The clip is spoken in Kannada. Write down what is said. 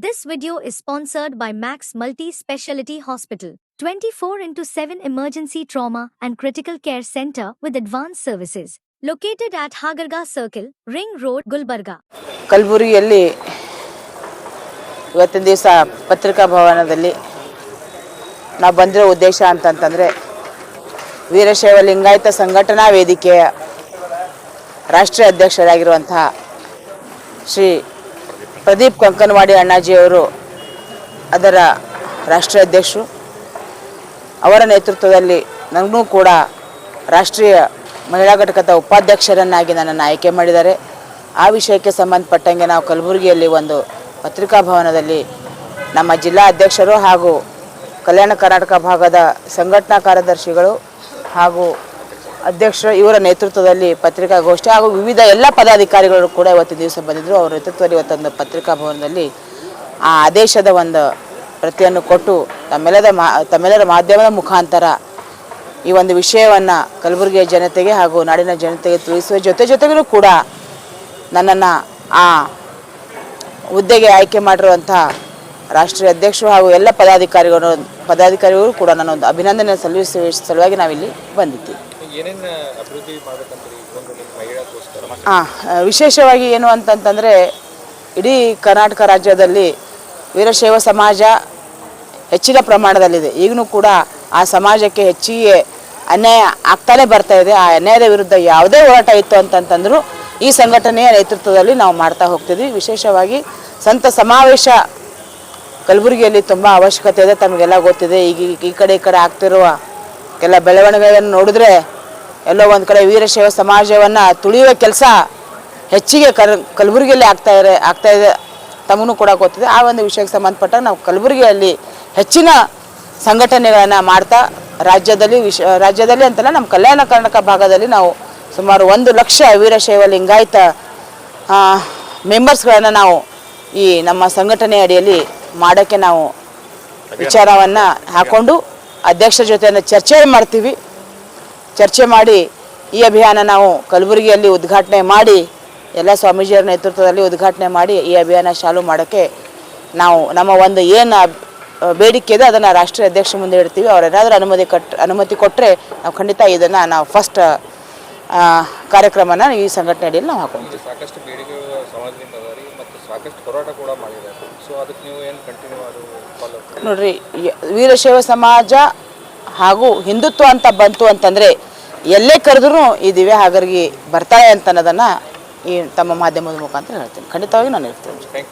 This video is sponsored by Max Multi-Speciality Hospital, 24/7 emergency trauma and critical care center with advanced services. Located at Hagarga Circle, Ring Road, Gulbarga. ಕಲಬುರಗಿಯಲ್ಲಿ ಇವತ್ತಿನ ದಿವಸ ಪತ್ರಿಕಾ ಭವನದಲ್ಲಿ ನಾವು ಬಂದಿರೋ ಉದ್ದೇಶ ಅಂತಂತಂದರೆ ವೀರಶೈವ ಲಿಂಗಾಯತ ಸಂಘಟನಾ ವೇದಿಕೆಯ ರಾಷ್ಟ್ರೀಯ ಅಧ್ಯಕ್ಷರಾಗಿರುವಂತಹ ಶ್ರೀ ಪ್ರದೀಪ್ ಕಂಕನವಾಡಿ ಅಣ್ಣಾಜಿಯವರು ಅದರ ರಾಷ್ಟ್ರೀಯ ಅಧ್ಯಕ್ಷರು. ಅವರ ನೇತೃತ್ವದಲ್ಲಿ ನನಗೂ ಕೂಡ ರಾಷ್ಟ್ರೀಯ ಮಹಿಳಾ ಘಟಕದ ಉಪಾಧ್ಯಕ್ಷರನ್ನಾಗಿ ನನ್ನನ್ನು ಆಯ್ಕೆ ಮಾಡಿದ್ದಾರೆ. ಆ ವಿಷಯಕ್ಕೆ ಸಂಬಂಧಪಟ್ಟಂಗೆ ನಾವು ಕಲಬುರಗಿಯಲ್ಲಿ ಒಂದು ಪತ್ರಿಕಾ ಭವನದಲ್ಲಿ ನಮ್ಮ ಜಿಲ್ಲಾ ಅಧ್ಯಕ್ಷರು ಹಾಗೂ ಕಲ್ಯಾಣ ಕರ್ನಾಟಕ ಭಾಗದ ಸಂಘಟನಾ ಕಾರ್ಯದರ್ಶಿಗಳು ಹಾಗೂ ಅಧ್ಯಕ್ಷರು ಇವರ ನೇತೃತ್ವದಲ್ಲಿ ಪತ್ರಿಕಾಗೋಷ್ಠಿ ಹಾಗೂ ವಿವಿಧ ಎಲ್ಲ ಪದಾಧಿಕಾರಿಗಳು ಕೂಡ ಇವತ್ತಿನ ದಿವಸ ಬಂದಿದ್ದರು. ಅವರ ನೇತೃತ್ವದಲ್ಲಿ ಇವತ್ತೊಂದು ಪತ್ರಿಕಾ ಭವನದಲ್ಲಿ ಆ ಆದೇಶದ ಒಂದು ಪ್ರತಿಯನ್ನು ಕೊಟ್ಟು ತಮ್ಮೆಲ್ಲರ ಮಾಧ್ಯಮದ ಮುಖಾಂತರ ಈ ಒಂದು ವಿಷಯವನ್ನು ಕಲಬುರಗಿಯ ಜನತೆಗೆ ಹಾಗೂ ನಾಡಿನ ಜನತೆಗೆ ತಿಳಿಸುವ ಜೊತೆಗೂ ಕೂಡ ನನ್ನನ್ನು ಆ ಹುದ್ದೆಗೆ ಆಯ್ಕೆ ಮಾಡಿರುವಂಥ ರಾಷ್ಟ್ರೀಯ ಅಧ್ಯಕ್ಷರು ಹಾಗೂ ಎಲ್ಲ ಪದಾಧಿಕಾರಿಗಳು ಕೂಡ ನಾನೊಂದು ಅಭಿನಂದನೆ ಸಲ್ಲಿಸುವ ಸಲುವಾಗಿ ನಾವಿಲ್ಲಿ ಬಂದಿದ್ದೀವಿ. ವಿಶೇಷವಾಗಿ ಏನು ಅಂತಂತಂದರೆ ಇಡೀ ಕರ್ನಾಟಕ ರಾಜ್ಯದಲ್ಲಿ ವೀರಶೈವ ಸಮಾಜ ಹೆಚ್ಚಿನ ಪ್ರಮಾಣದಲ್ಲಿದೆ. ಈಗಲೂ ಕೂಡ ಆ ಸಮಾಜಕ್ಕೆ ಹೆಚ್ಚಿಗೆ ಅನ್ಯಾಯ ಆಗ್ತಾನೆ ಬರ್ತಾ ಇದೆ. ಆ ಅನ್ಯಾಯದ ವಿರುದ್ಧ ಯಾವುದೇ ಹೋರಾಟ ಇತ್ತು ಅಂತಂತಂದರೂ ಈ ಸಂಘಟನೆಯ ನೇತೃತ್ವದಲ್ಲಿ ನಾವು ಮಾಡ್ತಾ ಹೋಗ್ತಿದ್ವಿ. ವಿಶೇಷವಾಗಿ ಸಂತ ಸಮಾವೇಶ ಕಲಬುರಗಿಯಲ್ಲಿ ತುಂಬ ಅವಶ್ಯಕತೆ ಇದೆ. ತಮಗೆಲ್ಲ ಗೊತ್ತಿದೆ. ಈಗ ಈ ಕಡೆ ಆಗ್ತಿರುವ ಕೆಲ ಬೆಳವಣಿಗೆಗಳನ್ನು ನೋಡಿದ್ರೆ ಎಲ್ಲೋ ಒಂದು ಕಡೆ ವೀರಶೈವ ಸಮಾಜವನ್ನು ತುಳಿಯುವ ಕೆಲಸ ಹೆಚ್ಚಿಗೆ ಕಲಬುರಗಿಯಲ್ಲಿ ಆಗ್ತಾ ಇದೆ. ತಮಗೂ ಕೂಡ ಗೊತ್ತಿದೆ. ಆ ಒಂದು ವಿಷಯಕ್ಕೆ ಸಂಬಂಧಪಟ್ಟಾಗ ನಾವು ಕಲಬುರಗಿಯಲ್ಲಿ ಹೆಚ್ಚಿನ ಸಂಘಟನೆಗಳನ್ನು ಮಾಡ್ತಾ ರಾಜ್ಯದಲ್ಲಿ ಅಂತಲ್ಲ, ನಮ್ಮ ಕಲ್ಯಾಣ ಕರ್ನಾಟಕ ಭಾಗದಲ್ಲಿ ನಾವು ಸುಮಾರು 1 ಲಕ್ಷ ವೀರಶೈವ ಲಿಂಗಾಯತ ಮೆಂಬರ್ಸ್ಗಳನ್ನು ನಾವು ಈ ನಮ್ಮ ಸಂಘಟನೆ ಅಡಿಯಲ್ಲಿ ಮಾಡೋಕ್ಕೆ ನಾವು ವಿಚಾರವನ್ನು ಹಾಕ್ಕೊಂಡು ಅಧ್ಯಕ್ಷರ ಜೊತೆ ಚರ್ಚೆ ಮಾಡಿ ಈ ಅಭಿಯಾನ ನಾವು ಕಲಬುರಗಿಯಲ್ಲಿ ಉದ್ಘಾಟನೆ ಮಾಡಿ ಎಲ್ಲ ಸ್ವಾಮೀಜಿಯವರ ನೇತೃತ್ವದಲ್ಲಿ ಉದ್ಘಾಟನೆ ಮಾಡಿ ಈ ಅಭಿಯಾನ ಚಾಲೂ ಮಾಡೋಕ್ಕೆ ನಾವು ನಮ್ಮ ಒಂದು ಏನು ಬೇಡಿಕೆ ಇದೆ ಅದನ್ನು ರಾಷ್ಟ್ರೀಯ ಅಧ್ಯಕ್ಷರ ಮುಂದೆ ಇಡ್ತೀವಿ. ಅವರೇನಾದರೂ ಅನುಮತಿ ಕೊಟ್ಟರೆ ನಾವು ಖಂಡಿತ ಇದನ್ನು ನಾವು ಫಸ್ಟ್ ಕಾರ್ಯಕ್ರಮನ ಈ ಸಂಘಟನೆ ಅಡಿಯಲ್ಲಿ ನಾವು ಹಾಕೊಳ್ತೀವಿ. ಸಾಕಷ್ಟು ಬೇಡಿಕೆಗಳು ಸಮಾಜದಿಂದ ಅದಾರಿ ಮತ್ತು ಸಾಕಷ್ಟು ಹೋರಾಟ ಕೂಡ ಮಾಡಿದ್ದಾರೆ. ಸೊ ಅದಕ್ಕೆ ನೀವು ಏನು ಕಂಟಿನ್ಯೂ ನೋಡ್ರಿ, ವೀರಶೈವ ಸಮಾಜ ಹಾಗೂ ಹಿಂದುತ್ವ ಅಂತ ಬಂತು ಅಂತಂದರೆ ಎಲ್ಲೇ ಕರೆದ್ರೂ ಈ ದಿವ್ಯ ಹಾಗರ್ಗಿ ಬರ್ತಾರೆ ಅಂತ ಅನ್ನೋದನ್ನು ಈ ತಮ್ಮ ಮಾಧ್ಯಮದ ಮುಖಾಂತರ ಹೇಳ್ತೀನಿ. ಖಂಡಿತವಾಗಿ ನಾನು ಹೇಳ್ತೀನಿ.